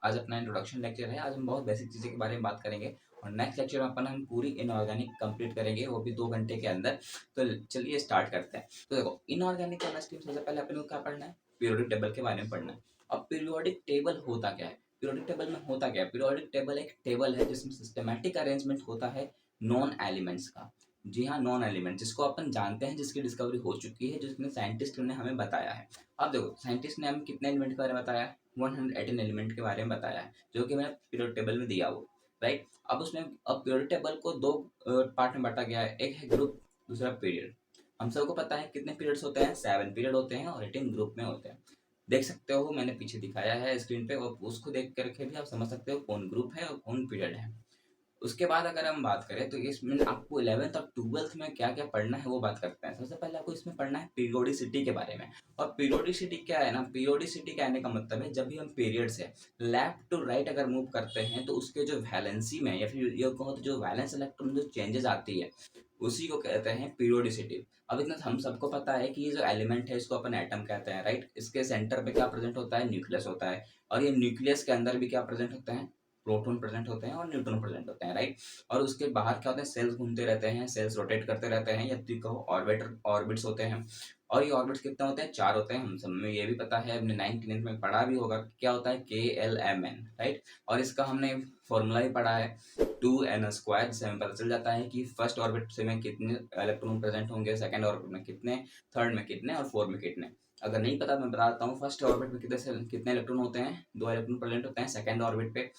आज अपना introduction lecture है। आज हम बहुत बेसिक चीज़ें के बारे में बात करेंगे और नेक्स्ट लेक्चर में हम पूरी इनऑर्गेनिक कंप्लीट करेंगे, वो भी 2 घंटे के अंदर। तो चलिए स्टार्ट करते हैं। तो देखो, इनऑर्गेनिक केमिस्ट्री में सबसे पहले अपन को क्या पढ़ना है? पीरियोडिक टेबल के बारे में पढ़ना है। अब पीरियोडिक टेबल होता क्या है? पीरियोडिक टेबल में होता क्या है? पीरियोडिक टेबल एक टेबल है जिसमें सिस्टमैटिक अरेंजमेंट होता है नॉन एलिमेंट्स का। जी हाँ, नॉन एलिमेंट जिसको अपन जानते हैं, जिसकी डिस्कवरी हो चुकी है, जिसने साइंटिस्ट ने हमें बताया है। अब देखो, साइंटिस्ट ने हमें कितने एलिमेंट के बारे में बताया है? 118 एलिमेंट के बारे में बताया है, जो कि मैंने पीरियोडिक टेबल में दिया वो, राइट। अब उसमें अब पीरियोडिक टेबल को दो पार्ट में बांटा गया है। एक है ग्रुप, दूसरा पीरियड। हम सबको पता है कितने पीरियड्स होते हैं? 7 पीरियड होते हैं और 18 ग्रुप में होते हैं। देख सकते हो, मैंने पीछे दिखाया है स्क्रीन पे, और उसको देख करके भी आप समझ सकते हो कौन ग्रुप है और कौन पीरियड है। उसके बाद अगर हम बात करें तो इसमें आपको 11th और 12th में क्या क्या पढ़ना है वो बात करते हैं। सबसे पहले आपको इसमें पढ़ना है पीरियोडिसिटी के बारे में। और पीरियोडिसिटी क्या है ना, पीरियोडिसिटी कहने का मतलब है जब भी हम पीरियड से लेफ्ट टू राइट अगर मूव करते हैं तो उसके जो वैलेंसी में, या फिर ये कहो तो जो वैलेंस इलेक्ट्रॉन जो चेंजेस आती है, उसी को कहते हैं पीरियोडिसिटी। अब इतना हम सबको पता है कि ये जो एलिमेंट है इसको अपन एटम कहते हैं, राइट। इसके सेंटर पे क्या प्रेजेंट होता है? न्यूक्लियस होता है। और ये न्यूक्लियस के अंदर भी क्या प्रेजेंट होते हैं? प्रोटॉन प्रेजेंट होते हैं और न्यूट्रॉन प्रेजेंट होते हैं, राइट। और उसके बाहर क्या होते हैं? सेल्स घूमते रहते हैं, सेल्स रोटेट करते रहते हैं, या तो कहो ऑर्बिट्स होते हैं। और ये ऑर्बिट्स कितने होते हैं? 4 होते हैं। हम सब में ये भी पता है, हमने 9th में पढ़ा भी होगा क्या होता है? KLMN, right. और इसका हमने फॉर्मूला भी पढ़ा है 2n², जिससे हमें पता चल जाता है कि फर्स्ट ऑर्बिट से में कितने इलेक्ट्रॉन प्रेजेंट होंगे, सेकंड ऑर्बिट में कितने, थर्ड में कितने और फोर्थ में कितने। अगर नहीं पता मैं बता देता हूँ। फर्स्ट ऑर्बिट में कितने इलेक्ट्रॉन होते हैं? 2 इलेक्ट्रॉन प्रेजेंट होते हैं। सेकंड ऑर्बिट पे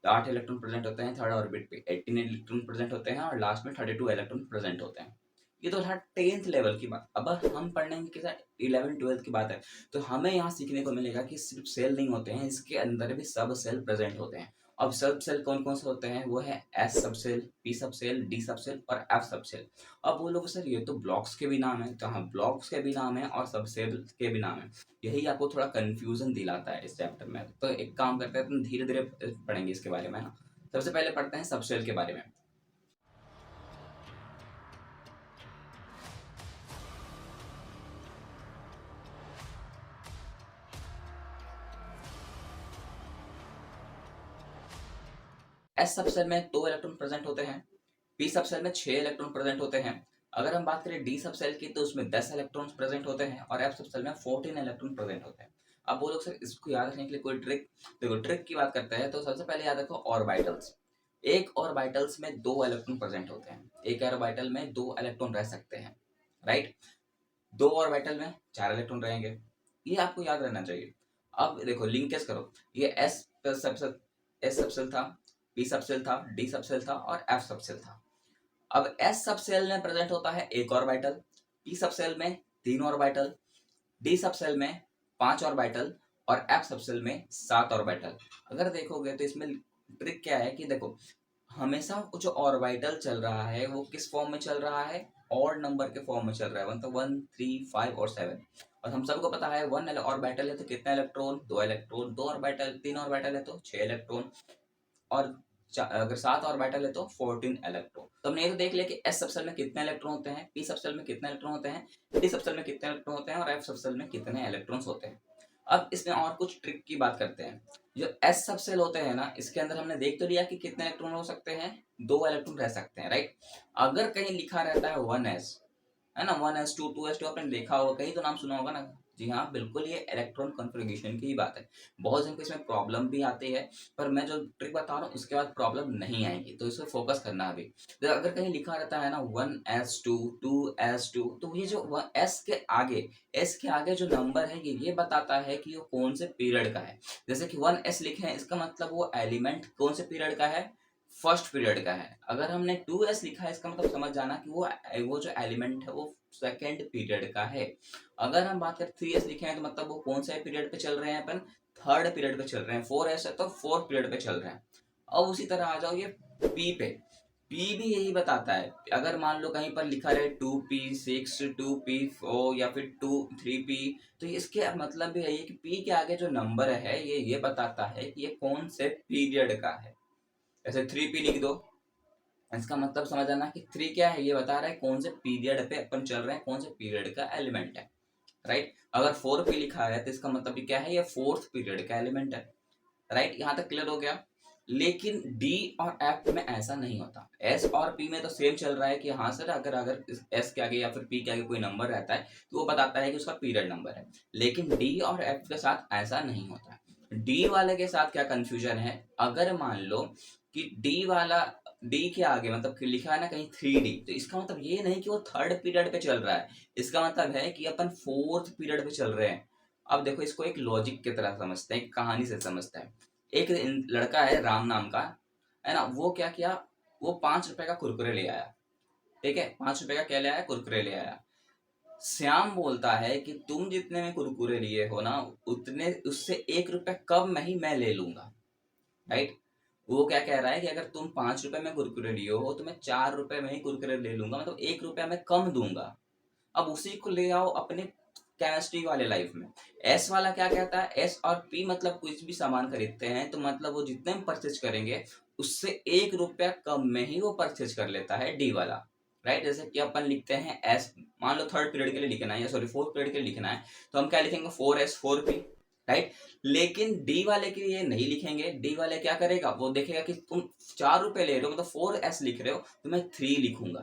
8 इलेक्ट्रॉन प्रेजेंट होते हैं। थर्ड ऑर्बिट पे 18 इलेक्ट्रॉन प्रेजेंट होते हैं और लास्ट में 32 इलेक्ट्रॉन प्रेजेंट होते हैं। ये तो था 10th लेवल की बात। अब हम पढ़ने के साथ 11 12 की बात है, तो हमें यहाँ सीखने को मिलेगा कि सिर्फ सेल नहीं होते हैं, इसके अंदर भी सब सेल प्रेजेंट होते हैं। अब सब सेल कौन कौन से होते हैं? वो है S सब सेल, P सब सेल, D सब सेल और F सब सेल। अब बोलोगे सर ये तो ब्लॉक्स के भी नाम है, तो हाँ, ब्लॉक्स के भी नाम है और सब सेल के भी नाम है। यही आपको थोड़ा कंफ्यूजन दिलाता है इस चैप्टर में। तो एक काम करते हैं, अपन धीरे धीरे पढ़ेंगे इसके बारे में ना। सबसे पहले पढ़ते हैं सबसेल के बारे में। एस सबसेल में 2 इलेक्ट्रॉन प्रेजेंट होते हैं। पी सबसेल में 6 इलेक्ट्रॉन प्रेजेंट होते हैं। अगर हम बात करें डी सबसेल की तो उसमें 10 इलेक्ट्रॉन्स प्रेजेंट होते हैं और एफ सबसेल में 14 इलेक्ट्रॉन प्रेजेंट होते हैं। अब बोलो सर इसको याद रखने के लिए कोई ट्रिक? देखो, ट्रिक की बात करते हैं तो सबसे पहले याद रखो ऑर्बिटल्स। एक ऑर्बिटल्स में 2 इलेक्ट्रॉन प्रेजेंट होते हैं। एक ऑर्बिटल में 2 इलेक्ट्रॉन रह सकते हैं, राइट। 2 ऑर्बिटल में 4 इलेक्ट्रॉन रहेंगे। ये आपको याद रहना चाहिए। अब देखो, लिंकेज करो। ये एस सबसेल था, पी सबसेल था, डी सबसेल था और एफ सबसेल था। अब एस सबसेल में प्रेजेंट होता है 1 ऑर्बिटल, पी सबसेल में 3 ऑर्बिटल, डी सबसेल में 5 ऑर्बिटल और एफ सबसेल में 7 ऑर्बिटल। अगर देखोगे तो इसमें ट्रिक क्या है कि देखो, हमेशा जो ऑर्बिटल चल रहा है वो किस फॉर्म में चल रहा है? ऑड नंबर के फॉर्म में चल रहा है, मतलब 1 3 5 और 7। और हम सबको पता है 1 ऑर्बिटल है तो कितना इलेक्ट्रॉन? 2 इलेक्ट्रॉन। 2 ऑर्बिटल 3 ऑर्बिटल है तो 6 इलेक्ट्रॉन। और अगर 7 ऑर्बिटल है तो 14 इलेक्ट्रॉन। तो हमने ये तो देख लिया कि एस सबसेल में कितने इलेक्ट्रॉन होते हैं, पी सबसेल में कितने इलेक्ट्रॉन होते हैं, डी सबसेल में कितने इलेक्ट्रॉन होते हैं और एफ सबसेल में कितने इलेक्ट्रॉन्स होते हैं। अब इसमें और कुछ ट्रिक की बात करते हैं। जो एस सबसेल होते हैं ना, इसके अंदर हमने देख तो लिया कि कितने इलेक्ट्रॉन हो सकते हैं? 2 इलेक्ट्रॉन रह सकते हैं, राइट। अगर कहीं लिखा रहता है 1s, है ना, 1s2 2s2, आपने देखा होगा कहीं तो नाम सुना होगा ना। जी हाँ, बिल्कुल, ये इलेक्ट्रॉन कॉन्फ़िगरेशन की ही बात है। बहुत जन को इसमें प्रॉब्लम भी आती है, पर मैं जो ट्रिक बता रहा हूँ उसके बाद प्रॉब्लम नहीं आएगी, तो इस पे फोकस करना अभी। तो अगर कहीं लिखा रहता है ना 1s2 2s2, तो ये जो एस के आगे जो नंबर है ये बताता है कि वो कौन से पीरियड का है। जैसे कि 1s लिखे हैं, इसका मतलब वो एलिमेंट कौन से पीरियड का है? फर्स्ट पीरियड का है। अगर हमने 2s लिखा है, इसका मतलब समझ जाना कि वो जो एलिमेंट है वो सेकेंड पीरियड का है। अगर हम बात करें 3s लिखे हैं तो मतलब वो कौन से पीरियड पे चल रहे हैं? अपन थर्ड पीरियड पे चल रहे हैं। 4s है तो फोर्थ पीरियड पे चल रहे हैं। अब उसी तरह आ जाओ ये पी पे। पी भी यही बताता है। अगर मान लो कहीं पर लिखा रहे 2p6 2p4 या फिर 3p, तो इसके मतलब भी यही है कि पी के आगे जो नंबर है ये बताता है कि ये कौन से पीरियड का है। जैसे 3p लिख दो, इसका मतलब समझ आना कि 3 क्या है? ये बता रहा है कौन से पीरियड पे अपन चल रहे हैं, कौन से पीरियड का एलिमेंट है, राइट। अगर 4p लिखा है तो इसका मतलब भी क्या है? ये फोर्थ पीरियड का एलिमेंट है। राइट, यहाँ तक क्लियर हो गया। लेकिन डी और एफ में ऐसा नहीं होता। एस और पी में तो सेम चल रहा है कि हाँ सर, अगर अगर एस के आगे या फिर पी के आगे कोई नंबर रहता है तो वो बताता है कि उसका पीरियड नंबर है। लेकिन डी और एफ के साथ ऐसा नहीं होता है। डी वाले के साथ क्या कंफ्यूजन है, अगर मान लो कि डी वाला, डी के आगे मतलब कि लिखा है ना कहीं 3D, तो इसका मतलब ये नहीं कि वो थर्ड पीरियड पे चल रहा है, इसका मतलब है कि अपन फोर्थ पीरियड पे चल रहे हैं। अब देखो, इसको एक लॉजिक की तरह समझते हैं, एक कहानी से समझते हैं। एक लड़का है राम नाम का, है ना, वो क्या किया, वो 5 रुपए का कुरकुरे ले आया। ठीक है, 5 रुपए का क्या ले आया, कुरकुरे ले आया। श्याम बोलता है कि तुम जितने में कुरकुरे लिए हो ना, उतने उससे 1 रुपए कम में ही मैं ले लूंगा। राइट, वो क्या कह रहा है कि अगर तुम 5 रुपए में कुरकुरे लिए हो तो मैं 4 रुपए में ही कुरकुरे ले लूंगा, मतलब 1 रुपया मैं कम दूंगा। अब उसी को ले आओ अपने केमिस्ट्री वाले लाइफ में। एस वाला क्या कहता है, एस और पी मतलब कुछ भी सामान खरीदते हैं तो मतलब वो जितने में परचेज करेंगे उससे 1 रुपया कम में ही वो परचेज कर लेता है डी वाला। राइट, जैसे कि अपन लिखते हैं एस, मान लो थर्ड पीरियड के लिए लिखना है या सॉरी फोर्थ पीरियड के लिए लिखना है, तो हम क्या लिखेंगे, 4S 4P। राइट, लेकिन डी वाले के लिए नहीं लिखेंगे। डी वाले क्या करेगा, वो देखेगा कि तुम 4 रुपए ले रहे हो, मतलब 4S लिख रहे हो, तो मैं 3 लिखूंगा,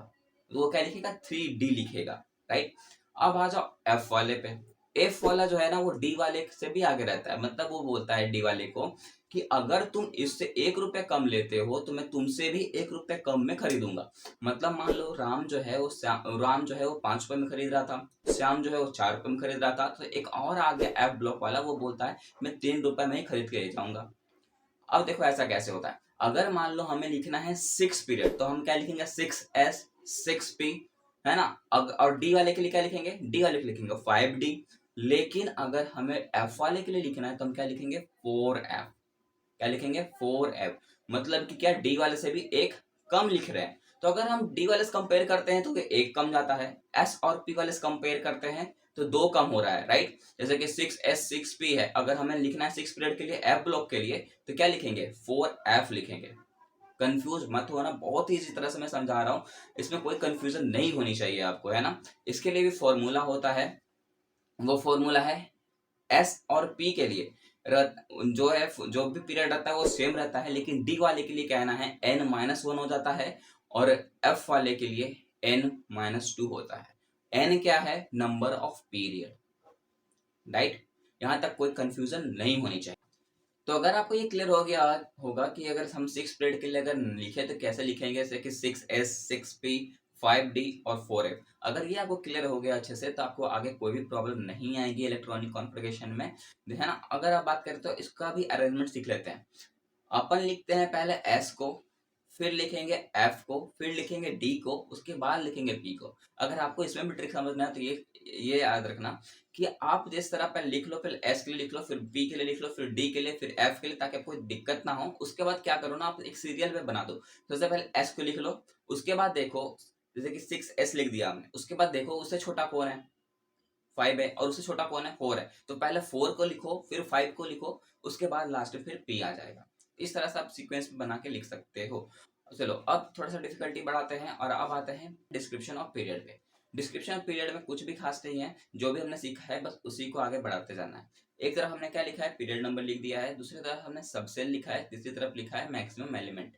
तो वो क्या लिखेगा, 3D लिखेगा। राइट, अब आ जाओ एफ वाले पे। एफ वाला जो है ना, वो डी वाले से भी आगे रहता है, मतलब वो बोलता है डी वाले को कि अगर तुम इससे 1 रुपए कम लेते हो तो मैं तुमसे भी 1 रुपए कम में खरीदूंगा। मतलब मान लो राम जो है वो राम जो है वो 5 रुपए में खरीद रहा था, श्याम जो है वो 4 रुपए में खरीद रहा था, तो एक और आ गया एफ ब्लॉक वाला, वो बोलता है मैं 3 रुपए में ही खरीद के ले जाऊंगा। अब देखो ऐसा कैसे होता है, अगर मान लो हमें लिखना है 6 पीरियड, तो हम क्या लिखेंगे, 6S 6P, है ना। और डी वाले के लिए क्या लिखेंगे, डी वाले के लिए लिखेंगे 5D। लेकिन अगर हमें एफ वाले के लिए लिखना है तो हम क्या लिखेंगे, 4F। क्या लिखेंगे, 4F। मतलब कि क्या, डी वाले से भी एक कम लिख रहे हैं। तो अगर हम डी वाले से कंपेयर करते हैं तो एक कम जाता है, एस और पी वाले से कंपेयर करते हैं तो 2 कम हो रहा है। राइट, जैसे कि 6S 6P है, अगर हमें लिखना है 6 पीरियड के लिए एफ ब्लॉक के लिए तो क्या लिखेंगे, 4F लिखेंगे। कंफ्यूज मत होना, बहुत ही इसी तरह से मैं समझा रहा हूँ, इसमें कोई कंफ्यूजन नहीं होनी चाहिए आपको, है ना। इसके लिए भी फॉर्मूला होता है, वो फॉर्मूला है एस और पी के लिए जो है, जो भी पीरियड रहता है वो सेम रहता है, लेकिन डी वाले के लिए कहना है n-1 हो जाता है, और एफ वाले के लिए n-2 होता है। n क्या है, नंबर ऑफ पीरियड। राइट, यहाँ तक कोई कंफ्यूजन नहीं होनी चाहिए। तो अगर आपको ये क्लियर हो गया होगा कि अगर हम 6 पीरियड के लिए अगर लिखे तो कैसे लिखेंगे, जैसे कि 6S 6P 5D और 4F। अगर ये आपको क्लियर हो गया अच्छे से तो आपको आगे कोई भी प्रॉब्लम नहीं आएगी इलेक्ट्रॉनिक कॉन्फ़िगरेशन में, है ना। अगर आप बात करें तो इसका भी अरेंजमेंट सीख लेते हैं। अपन लिखते हैं पहले एस को, फिर लिखेंगे एफ को, फिर लिखेंगे डी को, उसके बाद लिखेंगे पी को। अगर आपको इसमें भी ट्रिक समझना है तो ये याद रखना कि आप जिस तरह पहले लिख लो, फिर एस के लिए लिख लो, फिर बी के लिए लिख लो, फिर डी के लिए, फिर एफ के लिए, ताकि आपको दिक्कत ना हो। उसके बाद क्या करो ना, आप एक सीरियल में बना दो। सबसे पहले एस को लिख लो, उसके बाद देखो, जैसे कि 6S लिख दिया हमने, उसके बाद देखो उससे छोटा कौन है, 5 है, और उससे छोटा कौन है, 4 है। तो पहले 4 को लिखो, फिर 5 को लिखो, उसके बाद लास्ट में फिर पी आ जाएगा। इस तरह से आप सीक्वेंस बना के लिख सकते हो। चलो अब थोड़ा सा डिफिकल्टी बढ़ाते हैं और अब आते हैं डिस्क्रिप्शन ऑफ पीरियड पे। डिस्क्रिप्शन ऑफ पीरियड में कुछ भी खास नहीं है, जो भी हमने सीखा है बस उसी को आगे बढ़ाते जाना है। एक तरफ हमने क्या लिखा है, पीरियड नंबर लिख दिया है, दूसरी तरफ हमने सबसेल लिखा है, तीसरी तरफ लिखा है मैक्सिमम एलिमेंट।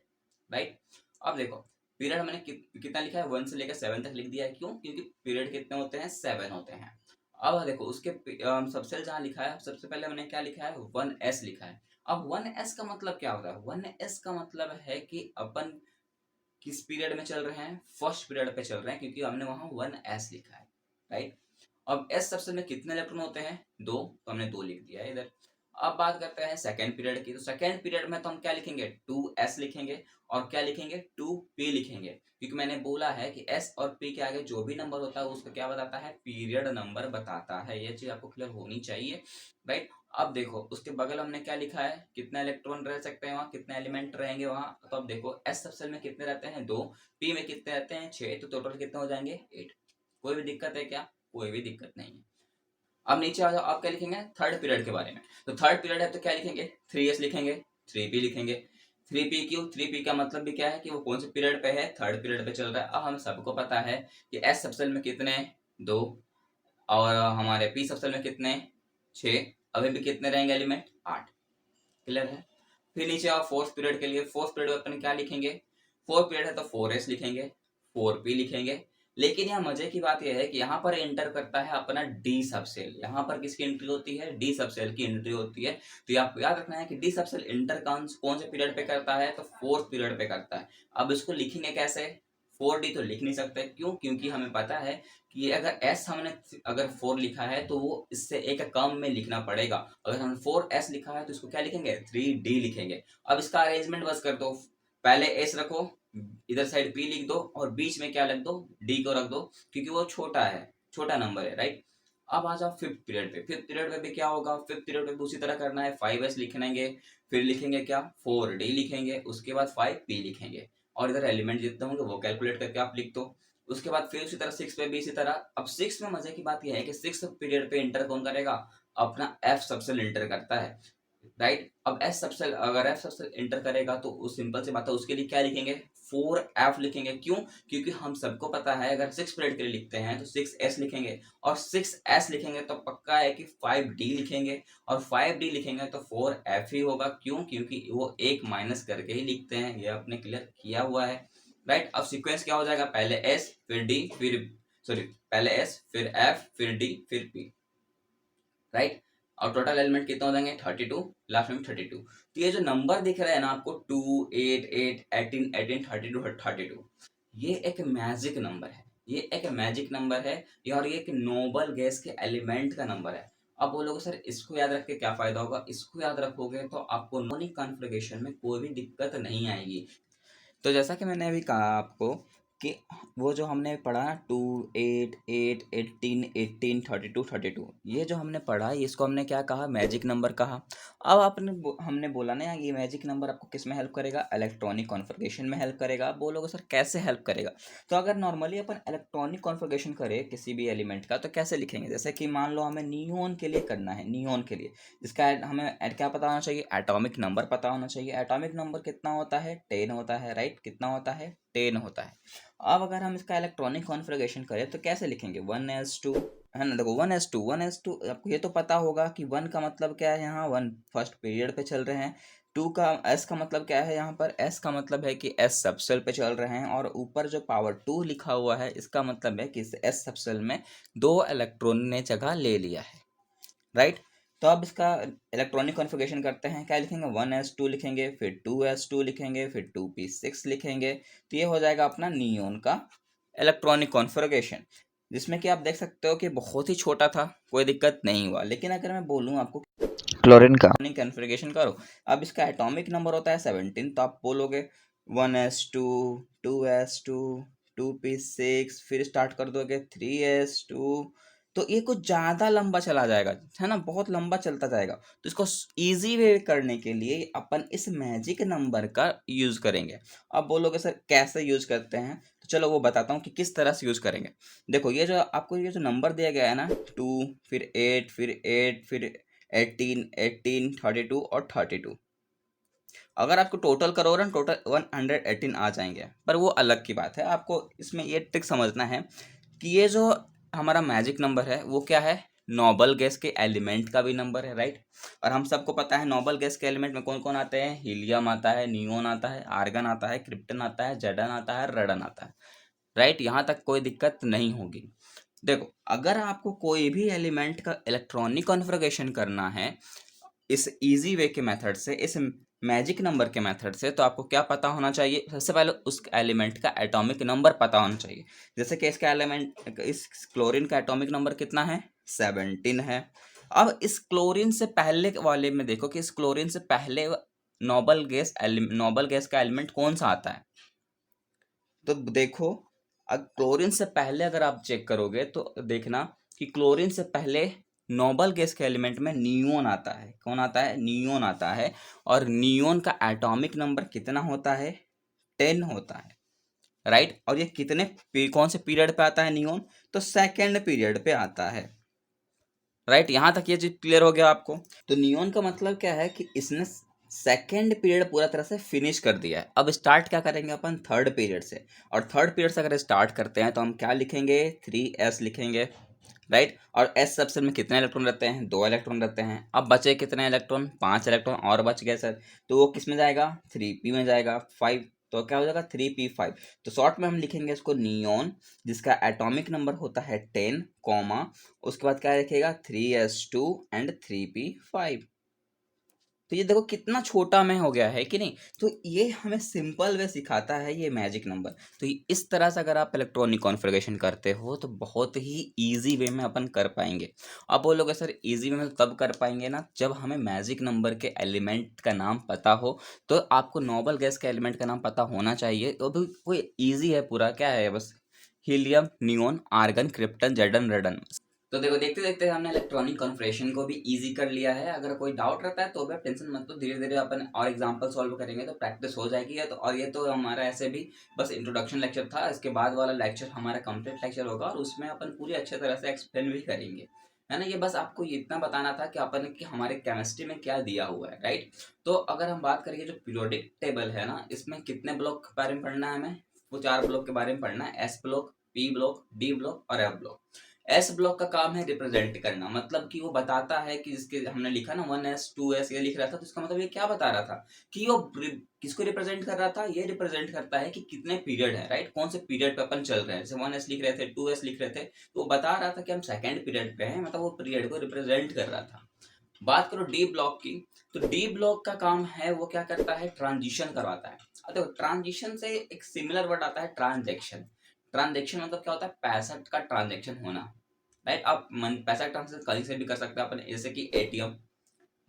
राइट, अब देखो पीरियड हमने कितना लिखा है, 1 से लेकर 7 तक लिख दिया है। क्यों, क्योंकि पीरियड कितने होते हैं, 7 होते हैं। अब देखो उसके सबसेल जहाँ लिखा है, सबसे पहले हमने क्या लिखा है, 1S लिखा है। अब 1S का मतलब क्या होता है, 1S का मतलब है कि अपन किस पीरियड में चल रहे हैं, फर्स्ट पीरियड पे चल रहे हैं, क्योंकि हमने वहां 1S लिखा है। राइट, अब एस सबसेल में कितने इलेक्ट्रॉन होते हैं, 2, तो हमने 2 लिख दिया है इधर। अब बात करते हैं सेकेंड पीरियड की, तो सेकेंड पीरियड में तो हम क्या लिखेंगे, 2S लिखेंगे, और क्या लिखेंगे, 2P लिखेंगे, क्योंकि मैंने बोला है कि S और P के आगे जो भी नंबर होता है उसको क्या बताता है, पीरियड नंबर बताता है। ये चीज आपको क्लियर होनी चाहिए। राइट, अब देखो उसके बगल हमने क्या लिखा है, कितने इलेक्ट्रॉन रह सकते हैं वहाँ, कितने एलिमेंट रहेंगे वहाँ। तो अब देखो एस सबसेल में कितने रहते हैं, 2, पी में कितने रहते हैं, 6, तो टोटल कितने हो जाएंगे, 8। कोई भी दिक्कत है क्या, कोई भी दिक्कत नहीं है। अब नीचे आ जाओ, आप क्या लिखेंगे, थर्ड पीरियड के बारे में। तो थर्ड पीरियड है तो क्या लिखेंगे, 3S लिखेंगे, 3P लिखेंगे। 3P क्यों, 3P का मतलब भी क्या है कि वो कौन से पीरियड पे है, थर्ड पीरियड पे चल रहा है। अब हम सबको पता है कि एस सबसेल में कितने, 2, और हमारे पी सबसेल में कितने, 6, अभी भी कितने रहेंगे एलिमेंट, 8। क्लियर है। फिर नीचे आओ फोर्थ पीरियड के लिए। फोर्थ पीरियड में अपन क्या लिखेंगे, फोर्थ पीरियड है तो 4s लिखेंगे, 4p लिखेंगे। लेकिन यहाँ मजे की बात यह है कि यहाँ पर एंटर करता है अपना डी सबसेल। यहाँ पर किसकी एंट्री होती है, डी सबसेल की एंट्री होती है। तो ये आपको याद रखना है कि डी सबसेल इंटर कौन से पीरियड पे करता है, तो फोर्थ पीरियड पे करता है। अब इसको लिखेंगे कैसे, 4d तो लिख नहीं सकते, क्यों, क्योंकि हमें पता है कि अगर s हमने अगर 4 लिखा है तो वो इससे एक कम में लिखना पड़ेगा। अगर हम 4s लिखा है तो इसको क्या लिखेंगे, 3d लिखेंगे। अब इसका अरेंजमेंट बस कर दो, पहले s रखो, इधर साइड p लिख दो और बीच में क्या रख दो, d को रख दो, क्योंकि वो छोटा है, छोटा नंबर है, राइट। अब आ जाओ फिफ्थ पीरियड पे। फिफ्थ पीरियड में भी क्या होगा, फिफ्थ पीरियड में भी उसी तरह करना है, 5s लिखेंगे, फिर लिखेंगे क्या, 4d लिखेंगे, उसके बाद 5p लिखेंगे और इधर एलिमेंट जितने होंगे वो कैलकुलेट करके आप लिख दो। उसके बाद फिर उसी तरह 6 पे भी इसी तरह। अब 6 में मजे की बात यह है कि 6 पीरियड पे इंटर कौन करेगा, अपना f सबसेल इंटर करता है, राइट। अब एस सबसेल, अगर एफ सबसेल इंटर करेगा तो उस सिंपल सी बात है, उसके लिए क्या लिखेंगे, 4f लिखेंगे। क्यों, क्योंकि हम सबको पता है अगर 6 पीरियड के लिए लिखते हैं तो 6s लिखेंगे, और 6s लिखेंगे तो पक्का है कि 5d लिखेंगे, और 5d लिखेंगे तो 4f ही होगा। क्यों, क्योंकि वो एक माइनस करके ही लिखते हैं, ये आपने क्लियर किया हुआ है, राइट। अब सीक्वेंस क्या हो जाएगा, पहले s फिर d फिर सॉरी पहले s फिर f फिर d फिर p, राइट। और टोटल एलिमेंट कितने हो जाएंगे, 32, लास्ट में 32। तो ये जो नंबर दिख रहा है ना आपको 2, 8, 8, 18, 18, 32, 32, ये एक मैजिक नंबर है, ये एक मैजिक नंबर है, और ये एक नोबल गैस के एलिमेंट का नंबर है। अब बोलोगे सर इसको याद रख के क्या फायदा होगा, इसको याद रखोगे तो आपको नॉनिक कॉन्फ़िगरेशन में कोई भी दिक्कत नहीं आएगी। तो जैसा कि मैंने अभी कहा आपको कि वो जो हमने पढ़ा ना 2, 8, 8, 18, 18, 32, 32, ये जो हमने पढ़ा इसको हमने क्या कहा, मैजिक नंबर कहा। अब हमने बोला ना ये मैजिक नंबर आपको किस में हेल्प करेगा, इलेक्ट्रॉनिक कॉन्फ़िगरेशन में हेल्प करेगा। आप बोलोगे सर कैसे हेल्प करेगा, तो अगर नॉर्मली अपन इलेक्ट्रॉनिक कॉन्फ़िगरेशन करें किसी भी एलिमेंट का तो कैसे लिखेंगे, जैसे कि मान लो हमें नियोन के लिए करना है, नियोन के लिए इसका हमें क्या पता होना चाहिए, एटॉमिक नंबर पता होना चाहिए। एटॉमिक नंबर कितना होता है, 10 होता है, राइट। कितना होता है, 10 होता है। अब अगर हम इसका इलेक्ट्रॉनिक कॉन्फ़िगरेशन करें तो कैसे लिखेंगे, 1s2 है ना। देखो 1s2 आपको ये तो पता होगा कि 1 का मतलब क्या है, यहाँ 1 फर्स्ट पीरियड पे चल रहे हैं। 2 का s का मतलब क्या है, यहाँ पर s का मतलब है कि s सबसेल पे चल रहे हैं, और ऊपर जो पावर 2 लिखा हुआ है इसका मतलब है कि इस s सबसेल में 2 इलेक्ट्रॉन ने जगह ले लिया है, राइट। तो अब इसका इलेक्ट्रॉनिक कॉन्फ़िगरेशन करते हैं, क्या लिखेंगे, 1s2 लिखेंगे, फिर 2s2 लिखेंगे, फिर 2p6 लिखेंगे। तो ये हो जाएगा अपना नियोन का इलेक्ट्रॉनिक कॉन्फ़िगरेशन, जिसमें कि आप देख सकते हो कि बहुत ही छोटा था, कोई दिक्कत नहीं हुआ। लेकिन अगर मैं बोलूँ आपको क्लोरीन का कॉन्फ़िगरेशन करो, अब इसका एटॉमिक नंबर होता है 17, तो आप बोलोगे 1s2, 2s2, 2p6, फिर स्टार्ट कर दोगे 3s2, तो ये कुछ ज़्यादा लंबा चला जाएगा, है ना, बहुत लंबा चलता जाएगा। तो इसको ईजी वे करने के लिए अपन इस मैजिक नंबर का यूज़ करेंगे। अब बोलोगे सर कैसे यूज़ करते हैं, तो चलो वो बताता हूँ कि किस तरह से यूज़ करेंगे। देखो ये जो आपको ये जो नंबर दिया गया है ना, 2 फिर 8 फिर 8 फिर 18, 18, 32 और 32, अगर आपको टोटल करोगे ना टोटल 118 आ जाएंगे। पर वो अलग की बात है, आपको इसमें ये ट्रिक समझना है कि ये जो हमारा मैजिक नंबर है वो क्या है, नोबल गैस के एलिमेंट का भी नंबर है, राइट। और हम सबको पता है नोबल गैस के एलिमेंट में कौन कौन आते हैं, हीलियम आता है, नियोन आता है, आर्गन आता है, क्रिप्टन आता है, जेडन आता है, रेडन आता है, राइट। यहाँ तक कोई दिक्कत नहीं होगी। देखो अगर आपको कोई भी एलिमेंट का इलेक्ट्रॉनिक कॉन्फ़िगरेशन करना है इस इजी वे के मेथड से, इस मैजिक नंबर के मेथड से, तो आपको क्या पता होना चाहिए, सबसे पहले उस एलिमेंट का एटॉमिक नंबर पता होना चाहिए। जैसे कि इसका एलिमेंट, इस क्लोरीन का एटॉमिक नंबर कितना है, 17 है। अब इस क्लोरीन से पहले वाले में देखो कि इस क्लोरीन से पहले नोबल गैस का एलिमेंट कौन सा आता है, तो देखो क्लोरीन से पहले अगर आप चेक करोगे तो देखना कि क्लोरीन से पहले नोबल गैस के एलिमेंट में नियोन आता है। कौन आता है, नियोन आता है। और नियोन का एटॉमिक नंबर कितना होता है, 10 होता है, राइट। और ये कौन से पीरियड पे आता है नियोन, तो सेकेंड पीरियड पे आता है, राइट। यहाँ तक ये चीज क्लियर हो गया आपको। तो नियोन का मतलब क्या है कि इसने सेकेंड पीरियड पूरा तरह से फिनिश कर दिया है। अब स्टार्ट क्या करेंगे अपन, थर्ड पीरियड से। और थर्ड पीरियड से अगर स्टार्ट करते हैं तो हम क्या लिखेंगे, 3s लिखेंगे, राइट। और एस सबसेल में कितने इलेक्ट्रॉन रहते हैं? 2 इलेक्ट्रॉन रहते हैं। अब बचे कितने इलेक्ट्रॉन? 5 इलेक्ट्रॉन और बच गए सर। तो वो किस में जाएगा? 3p में जाएगा। 5 तो क्या हो जाएगा? 3p5। तो शॉर्ट में हम लिखेंगे इसको नियोन, जिसका एटॉमिक नंबर होता है 10, कॉमा उसके बाद क्या लिखेगा? 3s2 and 3p5। तो ये देखो कितना छोटा में हो गया है कि नहीं। तो ये हमें सिंपल वे सिखाता है ये मैजिक नंबर। तो इस तरह से अगर आप इलेक्ट्रॉनिक कॉन्फ़िगरेशन करते हो तो बहुत ही इजी वे में अपन कर पाएंगे। अब बोलोगे सर इजी वे में तब कर पाएंगे ना जब हमें मैजिक नंबर के एलिमेंट का नाम पता हो। तो आपको नोबल गैस के एलिमेंट का नाम पता होना चाहिए। तो भी कोई ईजी है, पूरा क्या है, बस हीलियम, नियोन, आर्गन, क्रिप्टन, जेडन, रेडन। तो देखो देखते देखते हमने इलेक्ट्रॉनिक कॉन्फ़िगरेशन को भी इजी कर लिया है। अगर कोई डाउट रहता है तो भी आप टेंशन मत लो, धीरे धीरे अपन और एग्जांपल सॉल्व करेंगे तो प्रैक्टिस हो जाएगी। तो और ये तो हमारा ऐसे भी बस इंट्रोडक्शन लेक्चर था। इसके बाद वाला लेक्चर हमारा कंप्लीट लेक्चर होगा और उसमें अपन पूरी अच्छे तरह से एक्सप्लेन भी करेंगे, है ना। ये बस आपको इतना बताना था कि अपन कि हमारे केमिस्ट्री में क्या दिया हुआ है, राइट। तो अगर हम बात करेंगे जो पीरियोडिक टेबल है ना, इसमें कितने ब्लॉक के बारे में पढ़ना है हमें? वो 4 ब्लॉक के बारे में पढ़ना है। S block, P block, D block और एफ ब्लॉक। एस ब्लॉक का काम है रिप्रेजेंट करना, मतलब कि वो बताता है कि जिसके हमने लिखा ना 1s 2s ये लिख रहा था, तो इसका मतलब ये क्या बता रहा था कि वो किसको रिप्रेजेंट कर रहा था? ये रिप्रेजेंट करता है कि कितने पीरियड है, राइट, कौन से पीरियड पे अपन चल रहे हैं। जैसे 1s लिख रहे थे, 2s लिख रहे थे, तो वो बता रहा था कि हम सेकेंड पीरियड पे हैं, मतलब वो पीरियड को रिप्रेजेंट कर रहा था। बात करो डी ब्लॉक की, तो डी ब्लॉक का काम है वो क्या करता है? ट्रांजिशन करवाता है। अब देखो ट्रांजिशन से एक सिमिलर वर्ड आता है ट्रांजेक्शन। ट्रांजेक्शन मतलब क्या होता है? पैसा का ट्रांजेक्शन होना, राइट। आप पैसा ट्रांसफर कहीं से भी कर सकते हैं अपन, जैसे कि एटीएम,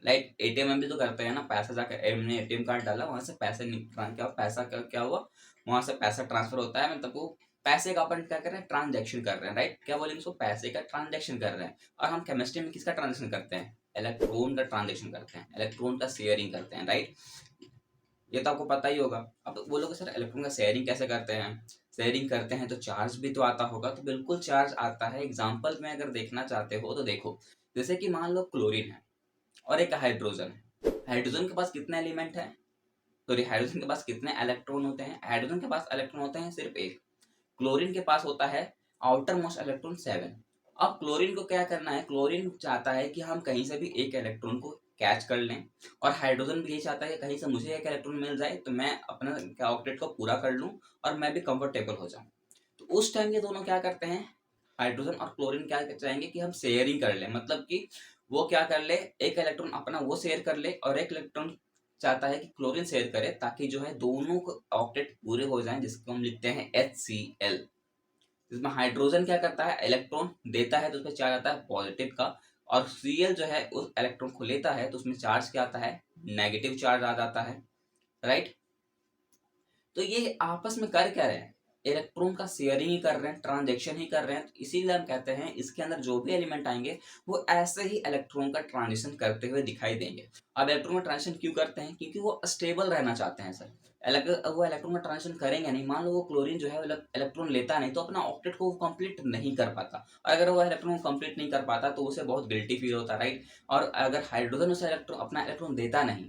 राइट। एटीएम में भी तो करते हैं ना, पैसा जाकर हमने एटीएम कार्ड डाला, वहां से पैसे क्या पैसा का क्या हुआ, वहां से पैसा ट्रांसफर होता है, मतलब वो पैसे का अपन क्या कर रहे हैं? ट्रांजेक्शन कर रहे हैं, राइट। क्या बोलेंगे उसको? पैसे का ट्रांजेक्शन कर रहे हैं। और हम केमिस्ट्री में किसका ट्रांजेक्शन करते हैं? इलेक्ट्रॉन का ट्रांजेक्शन करते हैं, इलेक्ट्रॉन का शेयरिंग करते हैं, राइट। ये तो आपको पता ही होगा। अब बोलोगे सर इलेक्ट्रॉन का शेयरिंग कैसे करते हैं? शेयरिंग करते हैं तो चार्ज भी तो आता होगा। तो बिल्कुल चार्ज आता है। एग्जाम्पल में अगर देखना चाहते हो तो देखो, जैसे कि मान लो क्लोरीन है और एक हाइड्रोजन है। हाइड्रोजन के पास कितने एलिमेंट है? सॉरी, हाइड्रोजन के पास कितने इलेक्ट्रॉन होते हैं? हाइड्रोजन के पास इलेक्ट्रॉन होते हैं सिर्फ एक। क्लोरीन के पास होता है आउटर मोस्ट इलेक्ट्रॉन 7। अब क्लोरीन को क्या करना है? क्लोरीन चाहता है कि हम कहीं से भी एक इलेक्ट्रॉन को कैच कर लें, और हाइड्रोजन भी ये चाहता है कि कहीं से मुझे एक इलेक्ट्रॉन मिल जाए तो मैं अपना ऑक्टेट को पूरा कर लूं और मैं भी कंफर्टेबल हो जाऊं। तो उस टाइम ये दोनों क्या करते हैं? हाइड्रोजन और क्लोरीन क्या चाहेंगे कि हम शेयरिंग कर लें, मतलब कि वो क्या कर ले, एक इलेक्ट्रॉन अपना वो शेयर कर ले और एक इलेक्ट्रॉन चाहता है कि क्लोरीन शेयर करे, ताकि जो है दोनों को ऑक्टेट पूरे हो जाएं, जिसको हम लिखते हैं HCl। जिसमें हाइड्रोजन क्या करता है? इलेक्ट्रॉन देता है तो उसमें चार्ज आता है पॉजिटिव का, और Cl जो है उस इलेक्ट्रॉन को लेता है तो उसमें चार्ज क्या आता है? नेगेटिव चार्ज आ जाता है, राइट। तो ये आपस में कर क्या रहे हैं? इलेक्ट्रॉन का शेयरिंग ही कर रहे हैं, ट्रांजेक्शन ही कर रहे हैं। तो इसीलिए हम कहते हैं इसके अंदर जो भी एलिमेंट आएंगे वो ऐसे ही इलेक्ट्रॉन का ट्रांजिशन करते हुए दिखाई देंगे। अब इलेक्ट्रॉन का ट्रांजिशन क्यों करते हैं? क्योंकि वो स्टेबल रहना चाहते हैं सर। वो इलेक्ट्रॉन का ट्रांजिशन करेंगे नहीं, मान लो वो क्लोरीन जो है इलेक्ट्रॉन लेता नहीं, तो अपना ऑक्टेट को कंप्लीट नहीं कर पाता। और अगर वो इलेक्ट्रॉन कंप्लीट नहीं कर पाता तो उसे बहुत गिल्टी फील होता है, राइट। और अगर हाइड्रोजन उसे अपना इलेक्ट्रॉन देता नहीं,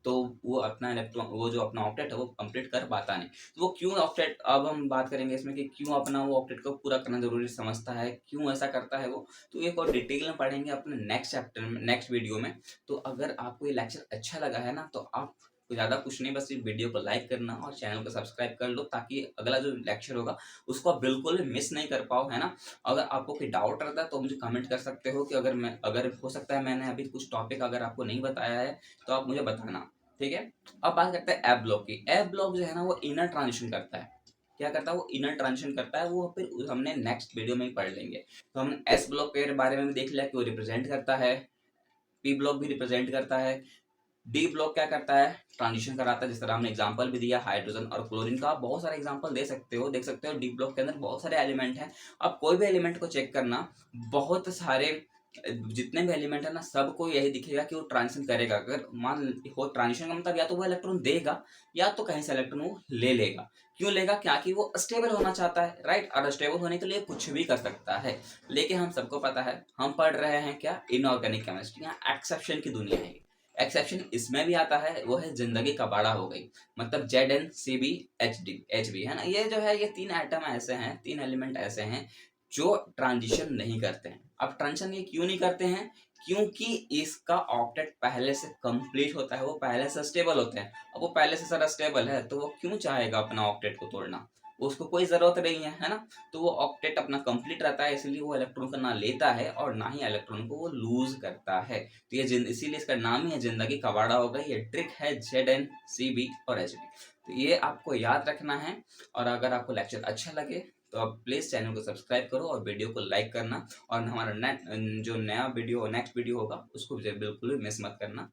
तो वो अपना इलेक्ट्रॉन, वो जो अपना ऑक्टेट है वो कंप्लीट कर पाता नहीं। तो वो क्यों ऑक्टेट, अब हम बात करेंगे इसमें कि क्यों अपना वो ऑक्टेट को पूरा करना जरूरी समझता है, क्यों ऐसा करता है वो। तो एक और डिटेल में पढ़ेंगे अपने नेक्स्ट चैप्टर में, नेक्स्ट वीडियो में। तो अगर आपको ये लेक्चर अच्छा लगा है ना, तो आप ज़्यादा कुछ नहीं, बस इस वीडियो को लाइक करना और चैनल को सब्सक्राइब कर लो, ताकि अगला जो लेक्चर होगा उसको आप बिल्कुल भी मिस नहीं कर पाओ, है ना। अगर आपको कोई डाउट रहता है तो मुझे कमेंट कर सकते हो कि अगर हो सकता है मैंने अभी कुछ टॉपिक अगर आपको नहीं बताया है तो आप मुझे बताना, ठीक है। अब बात करते हैं एफ ब्लॉक की। एफ ब्लॉक जो है ना वो इनर ट्रांजिशन करता है। क्या करता है? वो इनर ट्रांजिशन करता है। वो फिर हमने नेक्स्ट वीडियो में ही पढ़ लेंगे। तो हमने एस ब्लॉक के बारे में भी देख लिया कि वो रिप्रेजेंट करता है, पी ब्लॉक भी रिप्रेजेंट करता है, डी ब्लॉक क्या करता है? ट्रांजिशन कराता है। जिस तरह हमने एग्जांपल भी दिया हाइड्रोजन और क्लोरीन का, आप बहुत सारे एग्जांपल दे सकते हो, देख सकते हो। डी ब्लॉक के अंदर बहुत सारे एलिमेंट हैं। अब कोई भी एलिमेंट को चेक करना, बहुत सारे जितने भी एलिमेंट है ना, सबको यही दिखेगा कि वो ट्रांजिशन करेगा। अगर मान हो ट्रांजिशन का मतलब या तो वो इलेक्ट्रॉन देगा या तो कहीं से इलेक्ट्रॉन वो ले लेगा। क्यों लेगा? क्या कि वो स्टेबल होना चाहता है, राइट। और स्टेबल होने के लिए कुछ भी कर सकता है। लेकिन हम सबको पता है, हम पढ़ रहे हैं क्या? Inorganic chemistry. यहाँ एक्सेप्शन की दुनिया है। एक्सेप्शन इसमें भी आता है, वो है जिंदगी का बाड़ा हो गई, मतलब ZnCbHd, Hb, है ना। ये जो है ये 3 एटम ऐसे हैं, 3 एलिमेंट ऐसे हैं जो ट्रांजिशन नहीं करते हैं। अब ट्रांजिशन ये क्यों नहीं करते हैं? क्योंकि इसका ऑक्टेट पहले से कंप्लीट होता है, वो पहले से स्टेबल होते हैं। अब वो पहले से सारा स्टेबल है तो वो क्यों चाहेगा अपना ऑक्टेट को तोड़ना? उसको कोई ज़रूरत नहीं है ना? तो वो ऑक्टेट अपना कंप्लीट रहता है, इसलिए वो इलेक्ट्रॉन को ना लेता है और ना ही इलेक्ट्रॉन को वो लूज़ करता है। तो ये इसीलिए इसका नाम ही है ज़िंदगी का वाड़ा हो गई। ये ट्रिक है ZnCb और Hb। तो ये आपको याद रखना है। और अगर आपको लेक्चर अच्छा लगे तो आप प्लीज़ चैनल को सब्सक्राइब करो और वीडियो को लाइक करना, और हमारा जो नया वीडियो नेक्स्ट वीडियो होगा उसको बिल्कुल भी मिस मत करना।